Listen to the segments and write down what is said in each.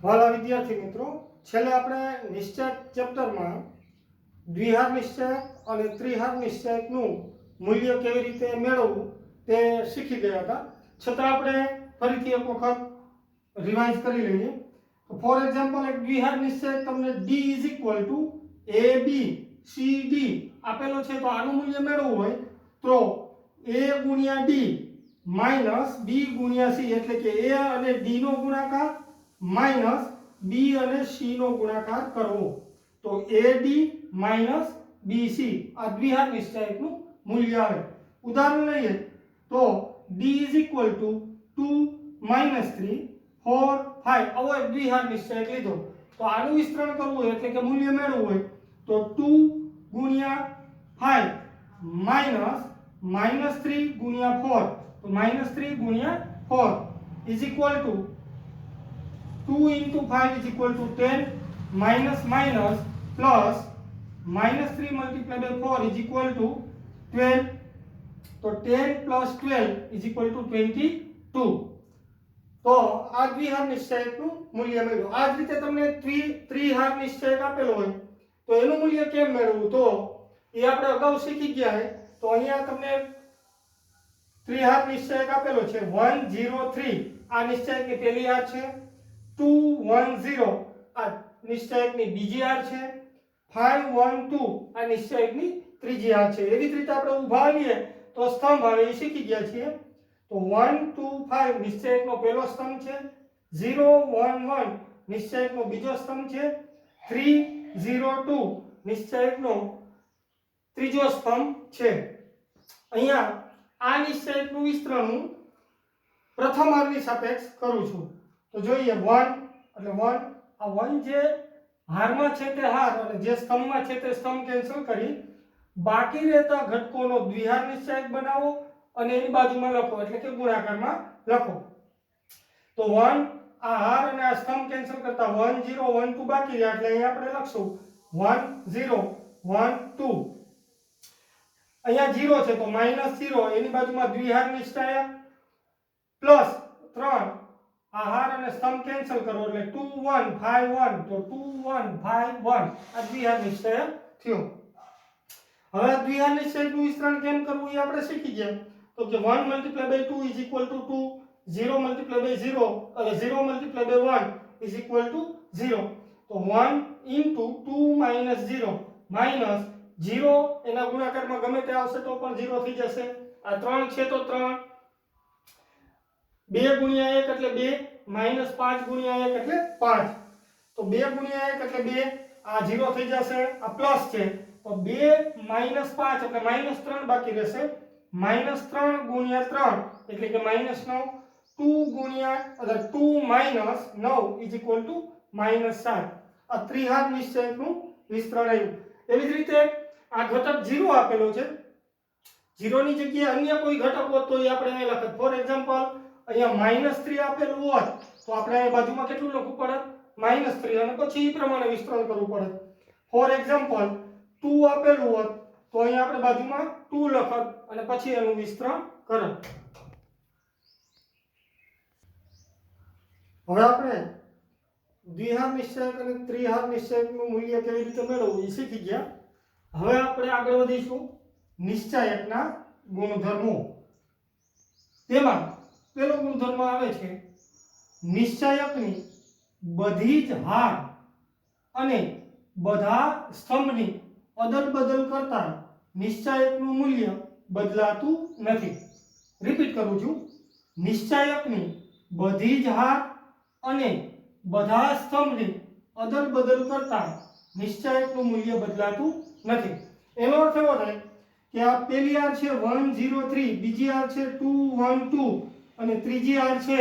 વાલા વિદ્યાર્થી મિત્રો, છેલ્લે આપણે નિશ્ચય ચેપ્ટરમાં દ્વિહાર નિશ્ચય અને ત્રિહાર નિશ્ચયકનું મૂલ્ય કેવી રીતે મેળવવું તે શીખી ગયા હતા. છતાં આપણે ફરીથી એક વખત રિવાઇઝ કરી લઈએ. તો ફોર એક્ઝામ્પલ, એક દ્વિહાર નિશ્ચયક તમને d AB CD આપેલો છે. તો આનું મૂલ્ય મેળવવું હોય તો a ગુણ્યા d માઇનસ b ગુણ્યા c, એટલે કે a અને d નો ગુણાકાર માઇનસ b અને c નો ગુણાકાર કરવો. તો AD માઇનસ BC આ દ્વિહાર નિશ્ચયકનું મૂલ્ય આવે. ઉદાહરણ લઈએ તો d 2 3 4 5 આવો એક દ્વિહાર નિશ્ચયક લીધો. તો આનું વિસ્તરણ કરવું હોય એટલે કે મૂલ્ય મેળવવું હોય તો 2 ગુણ્યા 5 માઇનસ -3 ગુણ્યા 4, તો -3 ગુણ્યા 4 is equal to 2 into 5 is equal to 10 minus minus plus -3 multiplied by 4 is equal to 12. તો 10 plus 12 is equal to 22. તો આ દ્વિહાર નિશ્ચયકનું મૂલ્ય મેળવો. આ જ રીતે તમને ત્રિહાર નિશ્ચયક આપેલો હોય તો એનું મૂલ્ય કેમ મેળવવું તો એ આપણે અગાઉ શીખી ગયા છે. તો અહીંયા તમને ત્રિહાર નિશ્ચયક આપેલો છે 103. આ નિશ્ચયકની પહેલી હાર છે. 210 આ નિશ્ચયકની બીજી હાર છે. 512 આ નિશ્ચયકની ત્રીજી હાર છે. એવી જ રીતે આપણે ઊભા લઈએ તો સ્તંભ આવે એ શીખી ગયા છીએ. તો 125 નિશ્ચયકનો પહેલો સ્તંભ છે. 011 નિશ્ચયકનો બીજો સ્તંભ છે. 302 નિશ્ચયકનો ત્રીજો સ્તંભ છે. અહીંયા આ નિશ્ચયકનું વિસ્તરણ હું પ્રથમ હારની સાપેક્ષ કરું છું. તો જોઈએ 1 એટલે 1, આ 1 જે હારમાં છે તે હાર અને જે સ્તંભમાં છે તે સ્તંભ કેન્સલ કરી બાકી રહેતા ઘટકોનો દ્વિહાર નિશ્ચયક બનાવો અને એની બાજુમાં લખો એટલે કે ગુણાકારમાં લખો. તો 1 આ હાર અને આ સ્તંભ કેન્સલ કરતા 1 0 1 2 બાકી રહ્યા એટલે અહીંયા આપણે લખશું 1 0 1 2. અહીંયા 0 છે તો -0 એની બાજુમાં દ્વિહાર નિશ્ચયક પ્લસ 3 આ હાર અને સ્તંભ કેન્સલ કરો એટલે 2 1 5 1, તો 2 1 5 1 આ દ્વિહાર નિશ્ચયક થયો. હવે આ દ્વિહાર નિશ્ચયકનું વિસ્તરણ કેમ કરવું એ આપણે શીખી ગયા. તો કે 1 × 2 is equal to 2, 0 × 0 અને 0 × 1 is equal to 0. તો 1 into 2 minus 0 minus 0 એના ગુણાકારમાં ગમે તે આવશે તો પણ 0 થઈ જશે. આ 3 છે તો 3, 2 ગુણ્યા 1 એટલે 2, -5 ગુણ્યા 1 એટલે 5. તો 2 ગુણ્યા 1 એટલે 2, આ 0 થઈ જશે. આ પ્લસ છે તો 2 -5 એટલે -3 બાકી રહેશે. -3 ગુણ્યા 3 એટલે કે -9. 2 ગુણ્યા એટલે 2 - 9 is equal to -7. આ ત્રિહાર નિશ્ચયકનું વિસ્તરણ આવ્યું. એવી જ રીતે આ ઘટક 0 આપેલો છે. 0 ની જગ્યાએ અન્ય કોઈ ઘટક હોત તો એ આપણે અહીં લખત. ફોર એક્ઝામ્પલ, અહીંયા -3 આપેલું હોત તો આપણે અહીં બાજુમાં કેટલું લખવું પડે? -3 અને પછી એ પ્રમાણે વિસ્તરણ કરવું પડે. ફોર એક્ઝામ્પલ 2 આપેલું હોત તો અહીં આપણે બાજુમાં 2 લખત અને પછી એનું વિસ્તરણ કરત. હવે આપણે દ્વિહાર નિશ્ચયક અને ત્રિહાર નિશ્ચયકનું મૂલ્ય કેવી રીતે મેળવવું એ શીખી ગયા. હવે આપણે આગળ વધીશું નિશ્ચયકના ગુણધર્મો. તેમાં પહેલો ગુણધર્મ આવે છે નિશ્ચયકની બધી જ હાર અને બધા સ્તંભની અદલ-બદલ કરતા નિશ્ચયકનું મૂલ્ય બદલાતું નથી. રિપીટ કરું છું, નિશ્ચયકની બધી જ હાર અને બધા સ્તંભની અદલ-બદલ કરતા નિશ્ચયકનું મૂલ્ય બદલાતું નથી. એનો અર્થ એવો થાય કે આ પહેલી હાર છે 103, બીજી હાર છે 212 અને ત્રીજી હાર છે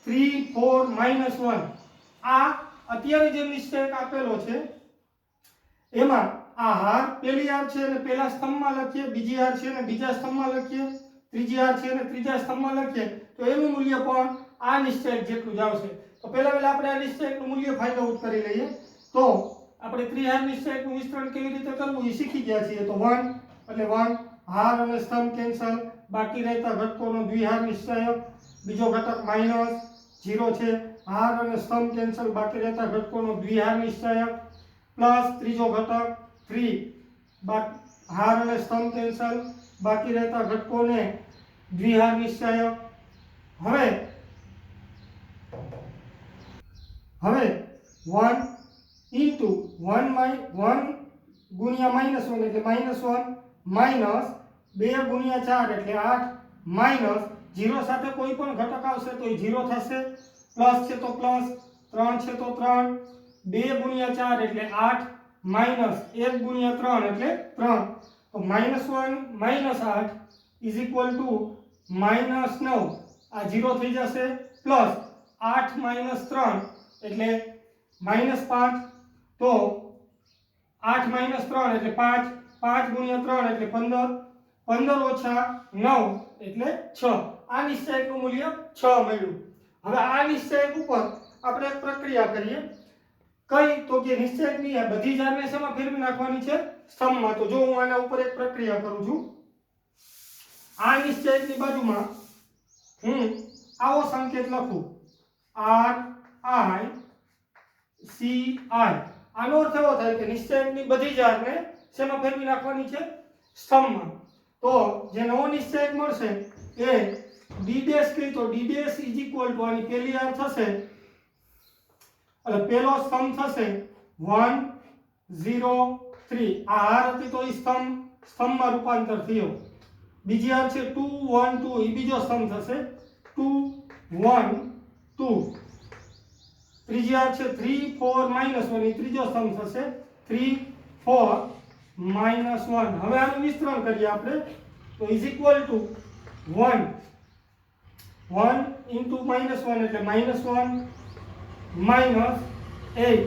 3 4 -1. આ અત્યારે જે નિશ્ચયક આપેલો છે એમાં આ હાર પહેલી હાર છે અને પહેલા સ્તંભમાં લખીએ, બીજી હાર છે અને બીજા સ્તંભમાં લખીએ, ત્રીજી હાર છે અને ત્રીજા સ્તંભમાં લખીએ તો એનું મૂલ્ય પણ આ નિશ્ચયક જેટલું જ આવશે. તો પહેલા આપણે આ નિશ્ચયકનું મૂલ્ય ફાઇન્ડ આઉટ કરી લઈએ. તો આપણે ત્રિહાર નિશ્ચયકનું વિસ્તરણ કેવી રીતે કરવું એ શીખી ગયા છીએ. તો 1 એટલે 1 હાર અને સ્તંભ કેન્સલ, બાકી રહેતા ઘટકોનો દ્વિહાર નિશ્ચયક, બીજો ઘટક -0 છે, હાર અને સ્તંભ કેન્સલ, બાકી રહેતા ઘટકોનો દ્વિહાર નિશ્ચાયક પ્લસ ત્રીજો ઘટક 3 હાર અને સ્તંભ કેન્સલ, બાકી રહેતા ઘટકોને દ્વિહાર નિશ્ચાયક. હવે 1 into 1 ગુણ્યા -1 એટલે -1 માઇનસ 2 ગુણ્યા 4 એટલે 8 માઇનસ 0 સાથે કોઈ પણ ઘટક આવશે તો એ 0 થશે, પ્લસ છે તો પ્લસ, 3 છે તો 3, 2 ગુણ્યા 4 એટલે 8 માઇનસ 1 ગુણ્યા 3 એટલે 3, તો -1 -8 ઇઝ ઇક્વલ ટુ -9, આ 0 થઈ જશે, પ્લસ 8 - 3 એટલે -5, તો 8 - 3 એટલે 5, 5 ગુણ્યા 3 એટલે 15, 15 ઓછા 9 એટલે 6. આ નિશ્ચયકનું મૂલ્ય 6 મળ્યું. હવે આ નિશ્ચયક ઉપર આપણે એક પ્રક્રિયા કરીએ. કઈ? તો કે નિશ્ચયકની આ બધી જ આરને શેમાં ફેરવી નાખવાની છે? સ્તંભમાં. તો જો હું આના ઉપર એક પ્રક્રિયા કરું છું, આ નિશ્ચયકની બાજુમાં હું આવો સંકેત લખું, R I C I. આનો અર્થ એવો થાય કે નિશ્ચયકની બધી જ આરને શેમાં ફેરવી નાખવાની છે? સ્તંભમાં. તો જે નવો નિશ્ચયક મળશે એ d' કહી તો d' ઇઝ ઇક્વલ ટુ આની પહેલી આર થશે એટલે પહેલો સ્તંભ થશે 1 0 3. આ આર હતી તો એ સ્તંભમાં રૂપાંતર થયો. બીજી આર છે 2 1 2, એ બીજો સ્તંભ થશે 2 1 2. ત્રીજી આર છે 3 4 -1, એ ત્રીજો સ્તંભ થશે 3 4 -1. હવે આનું વિસ્તરણ કરીએ આપણે તો ઇઝ ઇક્વલ ટુ 1 1 into -1 એટલે -1 -8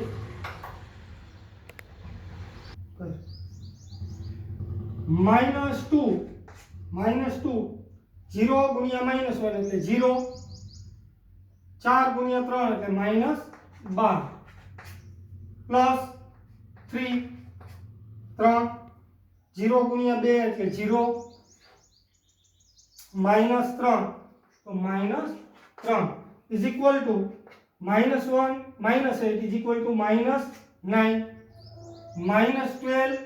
-2 0 ગુણ્યા -1 એટલે 0, 4 ગુણ્યા 3 એટલે -12, પ્લસ 3 3 0 ગુણ્યા 2 એટલે 0, -3 તો -3 is equal to -1 -8 is equal to -9, -12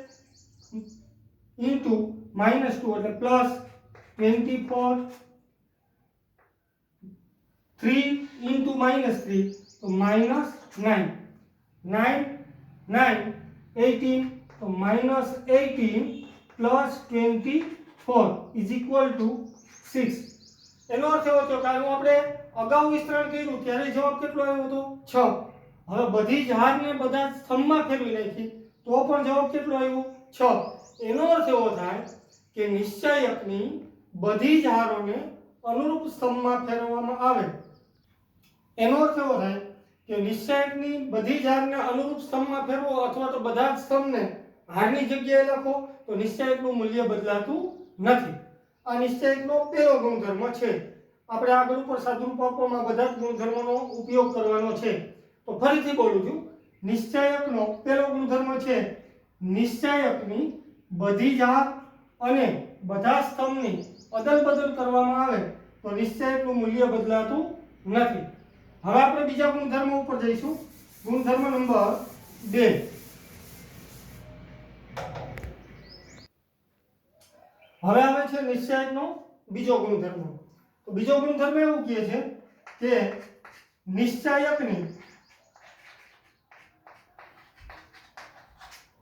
into -2 એટલે પ્લસ 24, 3 ઇન્ટુ -3 તો -9, 9 9 18 તો -18 પ્લસ 24 ઇઝ ઇક્વલ ટુ 6. એનો અર્થ એવો થયો કે આનું આપણે અગાઉ વિસ્તરણ કર્યું ત્યારે જવાબ કેટલો આવ્યો હતો? 6. હવે બધી જ હારને બધા સ્તંભમાં ફેરવી નાખી તો પણ જવાબ કેટલો આવ્યો? 6. એનો અર્થ એવો થાય કે નિશ્ચયકની બધી જ હારોને અનુરૂપ સ્તંભમાં ફેરવવામાં આવે. એનો અર્થ એવો થાય કે નિશ્ચયકની બધી જ હારને અનુરૂપ સ્તંભમાં ફેરવો અથવા તો બધા જ સ્તંભને હારની જગ્યાએ લખો તો નિશ્ચયકનું મૂલ્ય બદલાતું નથી. આ નિશ્ચયકનો પહેલો ગુણધર્મ છે. આપણે આગળ ઉપર સાદુરૂપ આપવામાં બધા જ ગુણધર્મોનો ઉપયોગ કરવાનો છે. તો ફરીથી બોલું છું, નિશ્ચયકનો પહેલો ગુણધર્મ છે નિશ્ચયકની બધી જ હાર અને બધા સ્તંભની અદલ-બદલ કરવામાં આવે તો નિશ્ચયકનું મૂલ્ય બદલાતું નથી. હવે આપણે બીજા ગુણધર્મ ઉપર જઈશું. ગુણધર્મ નંબર 2. હવે આવે છે નિશ્ચયકનો બીજો ગુણધર્મ. તો બીજો ગુણધર્મ એવું કહે છે કે નિશ્ચયકની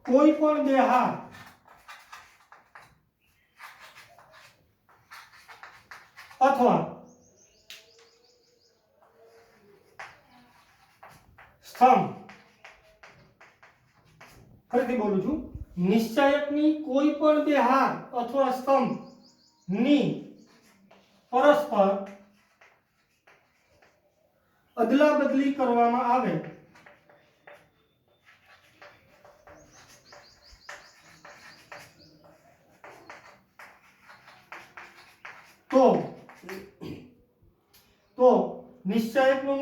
કોઈ પણ બે હાર અથવા સ્તંભ, ફરીથી બોલું છું, નિશ્ચયકની કોઈ પણ બે હાર અથવા સ્તંભની પરસ્પર અદલા-બદલી કરવામાં આવે તો નિશ્ચયકનું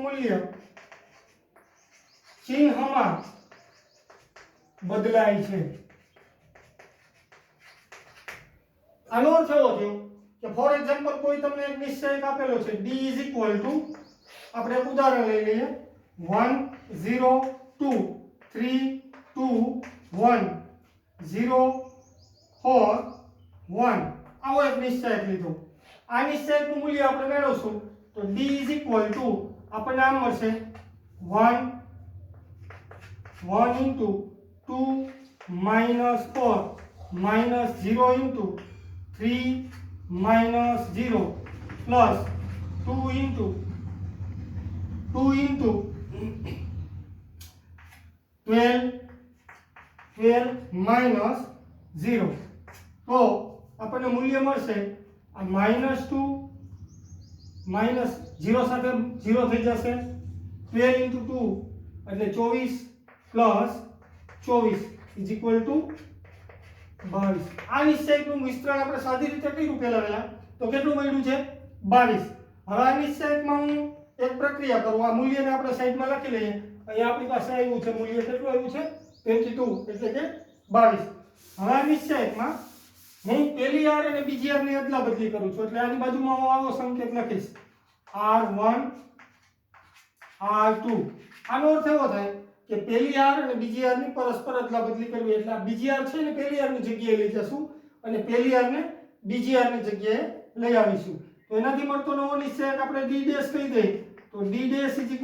મૂલ્ય ચિહ્નમાં બદલાય છે. આનો અર્થ એવો થયો કે ફોર એક્ઝામ્પલ કોઈ તમને એક નિશ્ચયક આપેલો છે d આપણે એક ઉદાહરણ લઈ લઈએ 1 0 2 3 2 1 0 4 1 આવો એક નિશ્ચયક લીધો આ નિશ્ચયકનું મૂલ્ય આપણે મેળવશું તો d આપણને આમ મળશે 1 into 2 minus 4 minus 0 into 3 minus 0 plus 2 into 12 minus 0 તો આપણને મૂલ્ય મળશે આ -2 માઈનસ 0 સાથે 0 થઈ જશે 12 into 2 એટલે 24 પ્લસ 24 ઇઝ ઇક્વલ ટુ 22 આ નિશ્ચયકનું વિસ્તરણ આપણે સાદી રીતે કર્યું પહેલા તો કેટલું મળ્યું છે 22 હવે આ નિશ્ચયકમાં હું એક પ્રક્રિયા કરું આ મૂલ્યને આપણે સાઈડમાં લખી લઈએ અહીં આપણી પાસે આવ્યું છે મૂલ્ય કેટલું આવ્યું છે 22 એટલે કે 22 હવે આ નિશ્ચયકમાં હું પહેલી r અને બીજી r ની અદલા બદલી કરું છું એટલે આની બાજુમાં હું આવો સંકેત લખીશ r1 r2 આનો અર્થ એવો થાય કે પહેલી r અને બીજી r ની પરસ્પર અદલા બદલી કરવી એટલે આ બીજી r છે ને પહેલી r ની જગ્યાએ લઈ જશું અને પહેલી r ને બીજી r ની જગ્યાએ લઈ આવીશું તો એનાથી મળતો નવો નિશ્ચયક આપણે d' કહી દઈએ તો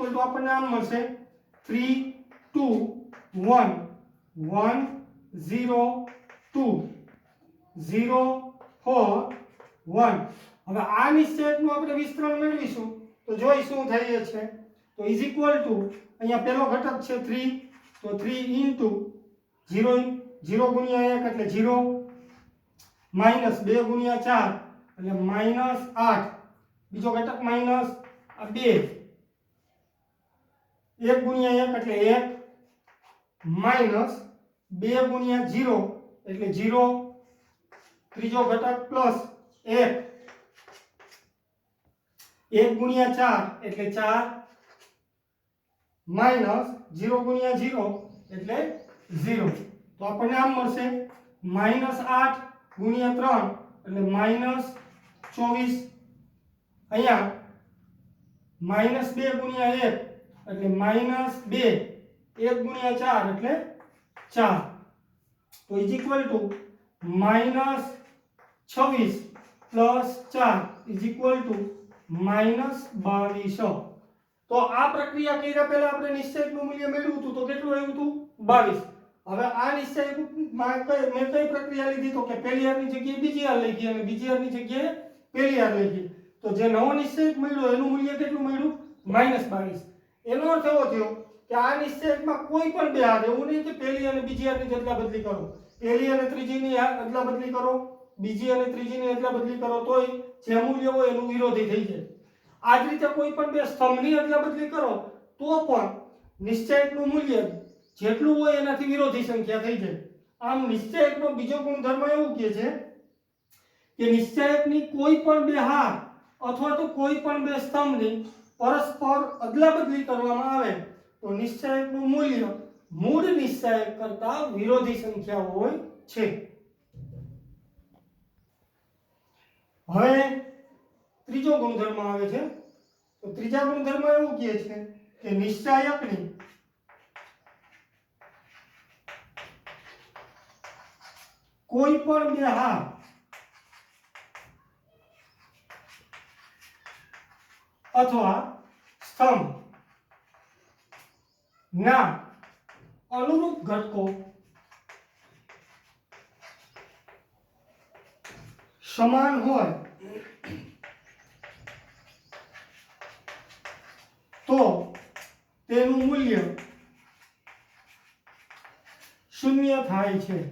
d' આપણને આમ મળશે 3 2 1 1 0 2 0 4 1 હવે આ નિશ્ચયકનું આપણે વિસ્તરણ મેળવીશું તો જોઈ શું થાય છે તો ઇઝ ઇક્વલ ટુ અહીંયા પહેલો ઘટક છે 3 તો 3 into 0 ગુણ્યા 1 એટલે 0 માઈનસ 2 ગુણ્યા 4 એટલે -8 બીજો ઘટક માઈનસ આ 2 1 ગુણ્યા 1 એટલે 1 માઈનસ 2 ગુણ્યા 0 એટલે 0 ત્રીજો ઘટક પ્લસ 1 1 ગુણ્યા 4 એટલે 4 માઈનસ 0 ગુણ્યા 0 એટલે 0 તો આપણને આમ મળશે -8 ગુણ્યા 3 એટલે -24 અહીંયા -2 ગુણ્યા 1 એટલે -2 1 ગુણ્યા 4 એટલે 4 તો is equal to -26 plus 4 is equal to -22 તો આ પ્રક્રિયા કર્યા પહેલા આપણે નિશ્ચયકનું મૂલ્ય મેળવ્યું હતું તો કેટલું આવ્યું હતું 22 હવે આ નિશ્ચયકમાં મેં કઈ પ્રક્રિયા લીધી તો કે પહેલી r ની જગ્યાએ બીજી r લઈ ગઈ અને બીજી r ની જગ્યાએ પહેલી r લઈ ગઈ તો જે નવો નિશ્ચયક મળ્યો એનું મૂલ્ય કેટલું મળ્યું -22 એનો અર્થ એવો થયો કે આ નિશ્ચયકમાં કોઈ પણ બે r એવું નહીં કે પહેલી અને બીજી r ની અદલા બદલી કરો પહેલી અને ત્રીજીની અદલા બદલી કરો બીજી અને ત્રીજીની અદલા બદલી કરો તોય જે મૂલ્ય હોય એનું વિરોધી થઈ જાય આ જ રીતે કોઈ પણ બે સ્તંભની અદલા બદલી કરો તો પણ નિશ્ચયકનું મૂલ્ય જેટલું હોય એનાથી વિરોધી સંખ્યા થઈ જાય આમ નિશ્ચયકનો બીજો ગુણધર્મ એવું કહે છે કે નિશ્ચયકની કોઈ પણ બે હાર અથવા તો કોઈ પણ બે સ્તંભની પરસ્પર અદલા બદલી કરવામાં આવે તો નિશ્ચયકનું મૂલ્ય મૂળ નિશ્ચયક કરતા વિરોધી સંખ્યા હોય છે હવે ત્રીજો ગુણધર્મ આવે છે તો ત્રીજા ગુણધર્મ એવું કહે છે કે નિશ્ચયકની કોઈ પણ બે હાર અથવા સ્તંભ ના અનુરૂપ ઘટકો સમાન હોય તો તેનું મૂલ્ય શૂન્ય થાય છે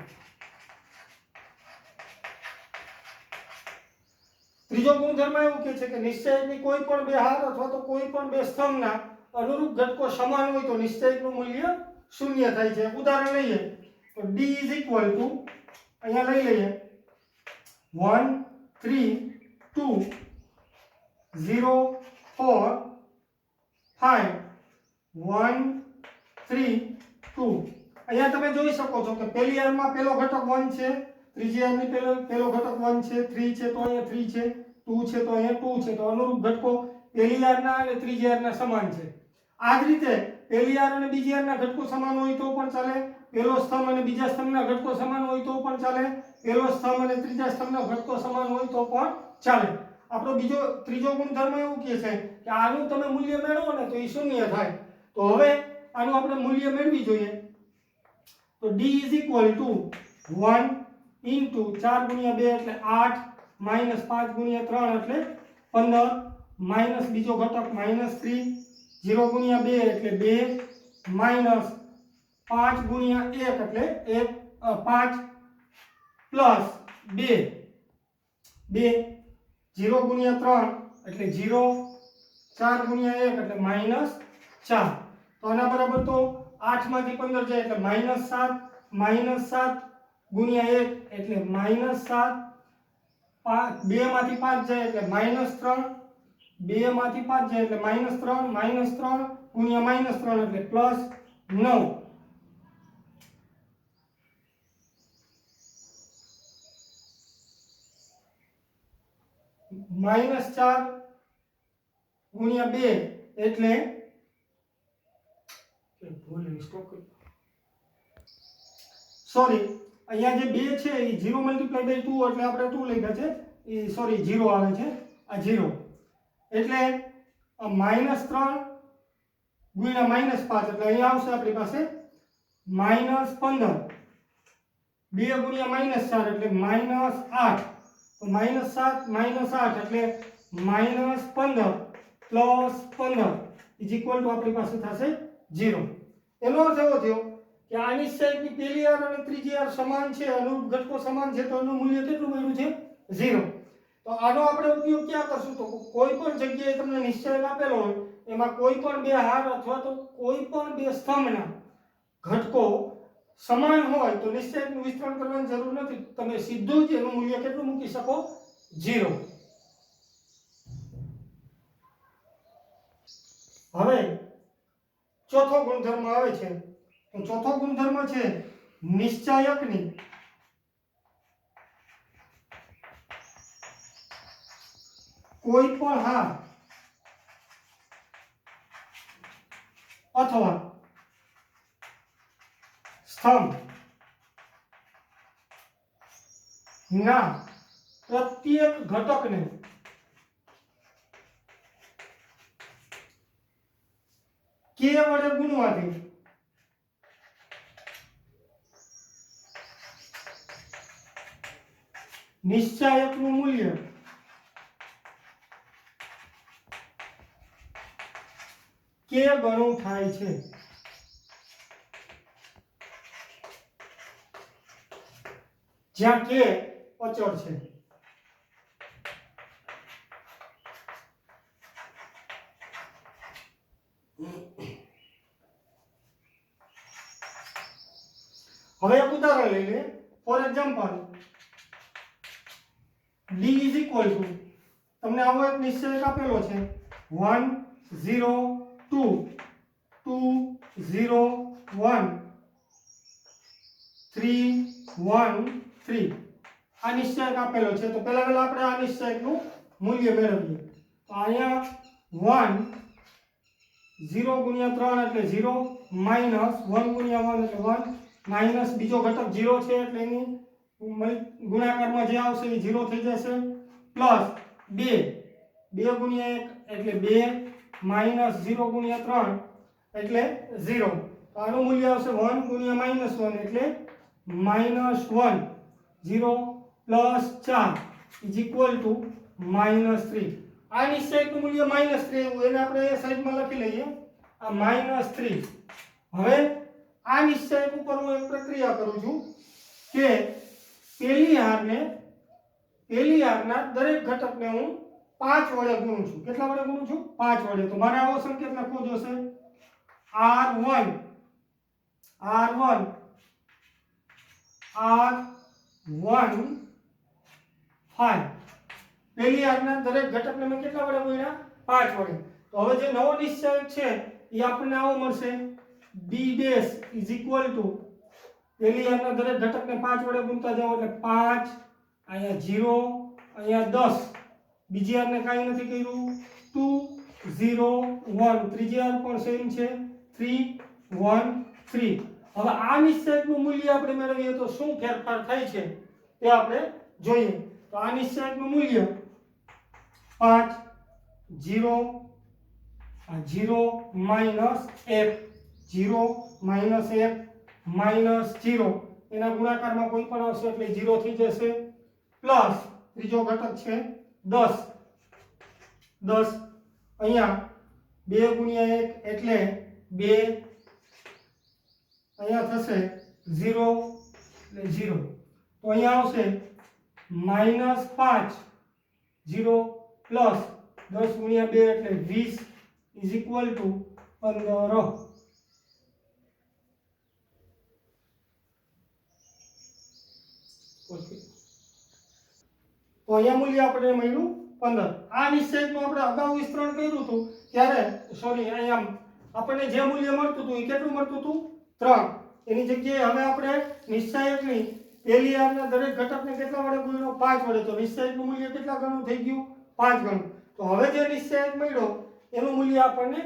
ત્રીજો ગુણધર્મ એવું કહે છે કે નિશ્ચયકની કોઈ પણ બે હાર અથવા તો કોઈ પણ બે સ્તંભના અનુરૂપ ઘટકો સમાન હોય તો નિશ્ચયકનું મૂલ્ય શૂન્ય થાય છે ઉદાહરણ લઈએ તો d અહીંયા લઈ લઈએ 1 3 2 0 4 5 1 3 2 અહીંયા તમે જોઈ શકો છો કે પહેલી r માં પહેલો ઘટક 1 છે ત્રીજી આરની પહેલો ઘટક 1 છે, 3 છે તો અહીંયા 3 છે, 2 છે તો અહીંયા 2 છે, તો અનુરૂપ ઘટકો પહેલી આરના અને ત્રીજી આરના સમાન છે. આ જ રીતે પહેલી આર અને બીજી આરના ઘટકો સમાન હોય તો પણ ચાલે, પહેલો સ્તંભ અને બીજા સ્તંભના ઘટકો સમાન હોય તો પણ ચાલે, પહેલો સ્તંભ અને ત્રીજા સ્તંભના ઘટકો સમાન હોય તો પણ ચાલે. આપણો ત્રીજો ગુણધર્મ એવું કહે છે કે આનું તમે મૂલ્ય મેળવો ને તો એ શૂન્ય થાય. તો હવે આનું આપણે મૂલ્ય મેળવી જોઈએ. તો d = 1 into 4 ગુણ્યા 2 એટલે 8 minus 5 ગુણ્યા 3 એટલે 15 minus બીજો ઘટક -3 0 ગુણ્યા 2 એટલે 2 minus 5 ગુણ્યા 1 એટલે 5 plus 2 0 ગુણ્યા 3 એટલે 0 4 ગુણ્યા 1 એટલે -4. તો આના બરાબર તો 8 માંથી 15 જાય એટલે -7 -7 ગુણ્યા 1 એટલે -7 2 માંથી 5 જાય એટલે -3 2 માંથી 5 જાય એટલે -3 ગુણ્યા -3 એટલે +9 -4 ગુણ્યા 2 એટલે સોરી અહીંયા જે 2 છે એ 0 × 2 એટલે આપણે 2 લખ્યા છે એ સોરી 0 આવે છે આ 0 એટલે -3 ગુણ્યા -5 એટલે અહીંયા આવશે આપણી પાસે -15 2 ગુણ્યા -4 એટલે -8 તો -7 -8 એટલે -15 + 15 આપણી પાસે થશે 0. એનો અર્થ એવો થયો કે આ નિશ્ચયકની પહેલી આર અને ત્રીજી આર સમાન છે, અનુરૂપ ઘટકો સમાન છે, તો એનું મૂલ્ય કેટલું મળ્યું છે 0. તો આનો આપણે ઉપયોગ ક્યાં કરશું? તો કોઈ પણ જગ્યાએ તમને નિશ્ચયક આપેલો હોય એમાં કોઈ પણ બે હાર અથવા તો કોઈ પણ બે સ્તંભના ઘટકો સમાન હોય તો નિશ્ચયકનું વિસ્તરણ કરવાની જરૂર નથી, તમે સીધું જ એનું મૂલ્ય કેટલું મૂકી શકો 0. હવે ચોથો ગુણધર્મ આવે છે. તો ચોથો ગુણધર્મ છે નિશ્ચાયકની કોઈ પણ હાર અથવા સ્તંભ ના પ્રત્યેક ઘટકને કે વડે ગુણવાથી નિશ્ચાયકનું મૂલ્ય કે ગણું થાય છે. જ્યાં કે અચળ છે. હવે એક ઉદાહરણ લઈ લે. ફોર એક્ઝામ્પલ d = તમને આવો એક નિશ્ચયક આપેલો છે 1 0 2 2 0 1 3 1 3 આ નિશ્ચયક આપેલો છે. તો પહેલા આપણે આ નિશ્ચયકનું મૂલ્ય મેળવીએ. તો અહીંયા 1 0 ગુણ્યા 3 એટલે 0 માઈનસ 1 ગુણ્યા 1 એટલે 1 માઈનસ બીજો ઘટક 0 છે એટલે એની ગુણાકારમાં જે આવશે એ 0 થઈ જશે પ્લસ 2 2 ગુણ્યા 1 એટલે 2 માઈનસ 0 ગુણ્યા 3 એટલે 0. તો આનું મૂલ્ય આવશે 1 ગુણ્યા -1 એટલે -1 0 પ્લસ 4 -3. આ નિશ્ચયકનું મૂલ્ય -3 એવું એને આપણે એ સાઈડમાં લખી લઈએ આ -3. હવે આ નિશ્ચયક ઉપર હું એક પ્રક્રિયા કરું છું કે પહેલી હારના દરેક ઘટકને હું 5 વડે ગુણું છું. કેટલા વડે ગુણું છું? 5 વડે. તો મારે આવો સંકેત લખવો જોશે R1 5. પહેલી હારના દરેક ઘટકને મેં કેટલા વડે ગુણ્યા? 5 વડે. તો હવે જે નવો નિશ્ચયક છે એ આપણને આવો મળશે d' = પેલી આરના દરેક ઘટકને 5 વડે ગુણતા જાઓ એટલે 5, અહીંયા 0, અહીંયા 10, બીજી આરને કાંઈ નથી કર્યું 2 0 1, ત્રીજી આર પણ સેમ છે 3 1 3. હવે આ નિશ્ચયકનું મૂલ્ય આપણે મેળવીએ તો શું ફેરફાર થાય છે તે આપણે જોઈએ. તો આ નિશ્ચયકનું મૂલ્ય 5 0 0 minus f 0 minus f minus 0 એના ગુણાકારમાં કોઈ પણ આવશે એટલે 0 થઈ જશે પ્લસ ત્રીજો ઘટક છે 10 10 અહીંયા 2 ગુણ્યા 1 એટલે 2 અહીંયા થશે 0 એટલે 0 તો અહીંયા આવશે -5 0 પ્લસ 10 ગુણ્યા 2 એટલે 20 ઇઝ ઇક્વલ ટુ 15. ઓકે તો અહીંયા મૂલ્ય આપણે મળ્યું 15. આ નિશ્ચયકનું આપણે અગાઉ વિસ્તરણ કર્યું હતું ત્યારે સોરી અહીંયા આપણને જે મૂલ્ય મળતું હતું એ કેટલું મળતું હતું 3. એની જગ્યાએ હવે આપણે નિશ્ચયકની પહેલી આરના દરેક ઘટકને કેટલા વડે ગુણ્યો 5 વડે. તો નિશ્ચયકનું મૂલ્ય કેટલા ગણું થઈ ગયું 5 ગણું. તો હવે જે નિશ્ચયક મળ્યો એનું મૂલ્ય આપણને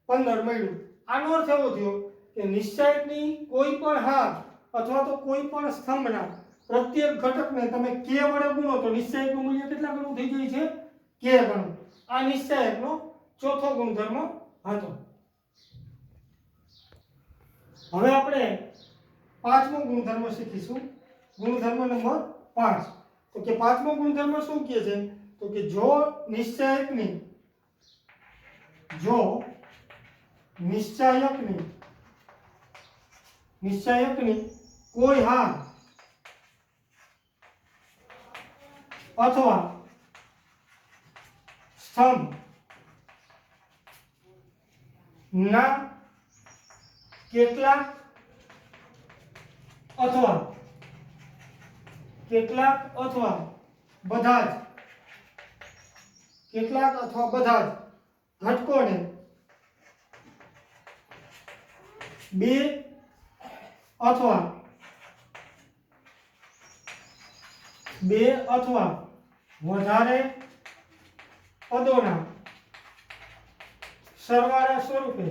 15 મળ્યું. આનો અર્થ એવો થયો કે નિશ્ચયકની કોઈ પણ હાર અથવા તો કોઈ પણ સ્તંભના પ્રત્યેક ઘટકને તમે k વડે ગુણો તો નિશ્ચયકનું મૂલ્ય કેટલા ગણું થઈ જાય છે k ગણું. આ નિશ્ચયકનો ચોથો ગુણધર્મ હતો. હવે આપણે પાંચમો ગુણધર્મ શીખીશું. ગુણધર્મ નંબર 5. તો કે પાંચમો ગુણધર્મ શું કહે છે તો કે જો નિશ્ચયકની કોઈ હાર અથવા સ્તંભ ના કેટલાક અથવા બધા જ ઘટકોને બે અથવા વધારે પદોના સરવાળા સ્વરૂપે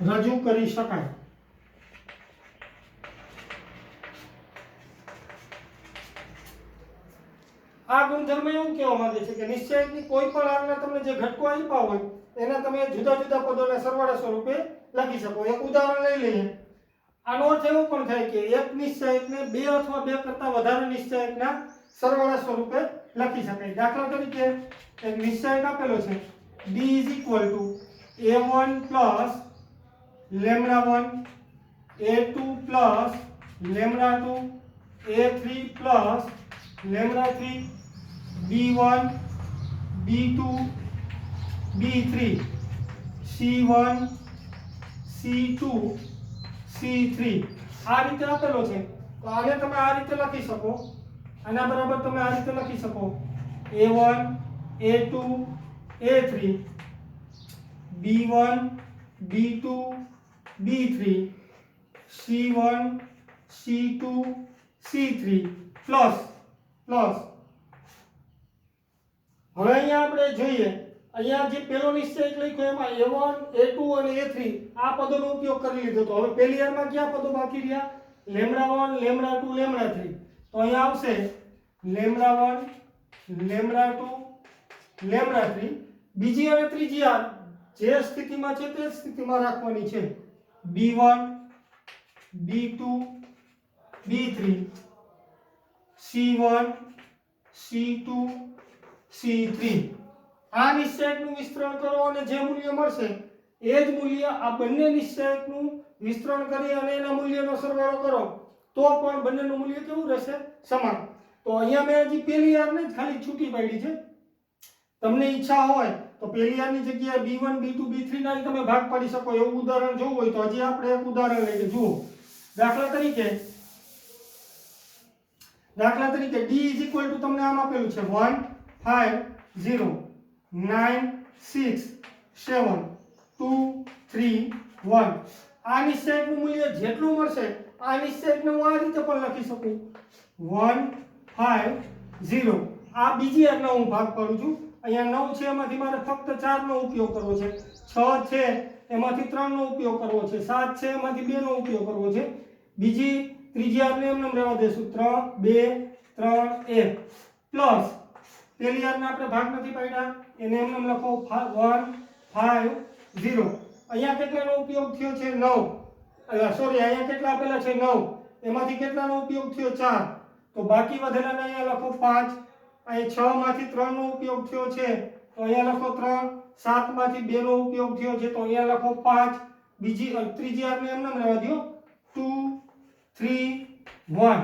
રજૂ કરી શકાય. આ ગુણધર્મ એવું કહેવા માંગે છે કે નિશ્ચયકની કોઈ પણ હારના તમને જે ઘટકો આપ્યા હોય એના તમે જુદા જુદા પદોના સરવાળા સ્વરૂપે લખી શકો. એક ઉદાહરણ લઈ લઈએ. આનો અર્થ એવો પણ થાય કે એક નિશ્ચયકને બે અથવા બે કરતા વધારે નિશ્ચયકના સરવાળા સ્વરૂપે લખી શકાય. દાખલા તરીકે એક નિશ્ચયક આપેલો છે d a1 plus λ1 a2 plus λ2 a3 plus λ3 b1 b2 b3 c1 c2 c3 આ રીતે આપેલો છે. તો આને તમે આ રીતે લખી શકો. આના બરાબર તમે આ રીતે લખી શકો a1 a2 a3 b1 b2 b3 c1 c2 c3 plus હવે અહીંયા આપણે જોઈએ અહીંયા જે પહેલો નિશ્ચયક લખ્યો એમાં a1 a2 અને a3 આ પદોનો ઉપયોગ કરી લીધો. તો હવે પહેલી વારમાં કયા પદો બાકી રહ્યા λ1 λ2 λ3. તો અહીંયા આવશે λ1 λ2 λ3. બીજી અને ત્રીજી આ જે સ્થિતિમાં છે તે સ્થિતિમાં રાખવાની છે b1 b2 b3 c1 c2 c3. આ નિશ્ચયકનું વિસ્તરણ કરો અને જે મૂલ્ય મળશે એ જ મૂલ્ય આ બંને નિશ્ચયકનું વિસ્તરણ કરી અને એના મૂલ્યનો સરવાળો કરો તો પણ બંનેનું મૂલ્ય કેવું રહેશે સમાન. તો અહીંયા મેં હજી પહેલી આરને જ ખાલી છૂટી પાડી છે. તમને ઈચ્છા હોય તો પહેલી આરની જગ્યાએ b1 b2 b3 ના તમે ભાગ પાડી શકો. એવું ઉદાહરણ જોવું હોય તો હજી આપણે એક ઉદાહરણ લઈએ. જુઓ દાખલા તરીકે d તમને આમ આપેલું છે 1 5 0 9 6 7 2 3 1 આ નિશ્ચયકનું મૂલ્ય જેટલું મળશે આ નિશ્ચયકને હું આ રીતે પણ લખી શકું 150 આ બીજી હારના હું ભાગ પાડું છું અહીંયા 9 છે એમાંથી મારે ફક્ત 4 નો ઉપયોગ કરવો છે 6 છે એમાંથી 3 નો ઉપયોગ કરવો છે 7 છે એમાંથી 2 નો ઉપયોગ કરવો છે બીજી ત્રીજી હારને એમને રહેવા દેશું 3 2 3 1 પ્લસ પેલી હારને આપણે ભાગ નથી પાડ્યા એને એમને લખો 150 અહીંયા કેટલાનો ઉપયોગ થયો છે 9 સોરી અહીંયા કેટલા આપેલા છે 9 એમાંથી કેટલાનો ઉપયોગ થયો 4 તો બાકી વધેલાને અહીંયા લખો 5 અહીં 6 માંથી 3 નો ઉપયોગ થયો છે તો અહીંયા લખો 3 7 માંથી 2 નો ઉપયોગ થયો છે તો અહીંયા લખો 5 બીજી ત્રીજી હારને એમને રહેવા દો 2 3 1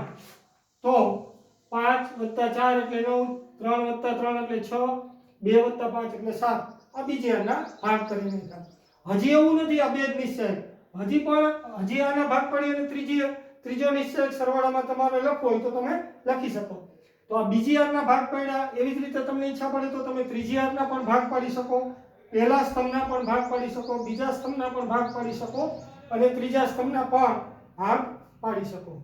તો 5 + 4 એટલે 9 3 + 3 એટલે 6 2 + 5 એટલે 7 આ બીજી હારના ભાગ કરી નાખ્યા હજી એવું નથી આ બે જ નિશ્ચય હજી આના ભાગ પડી અને ત્રીજો નિશ્ચય સરવાળામાં તમારે લખવો હોય તો તમે લખી શકો તો આ બીજી હારના ભાગ પડ્યા એવી જ રીતે તમને ઈચ્છા પડે તો તમે ત્રીજી હારના પણ ભાગ પાડી શકો પહેલા સ્તંભના પણ ભાગ પાડી શકો બીજા સ્તંભના પણ ભાગ પાડી શકો અને ત્રીજા સ્તંભના પણ ભાગ પાડી શકો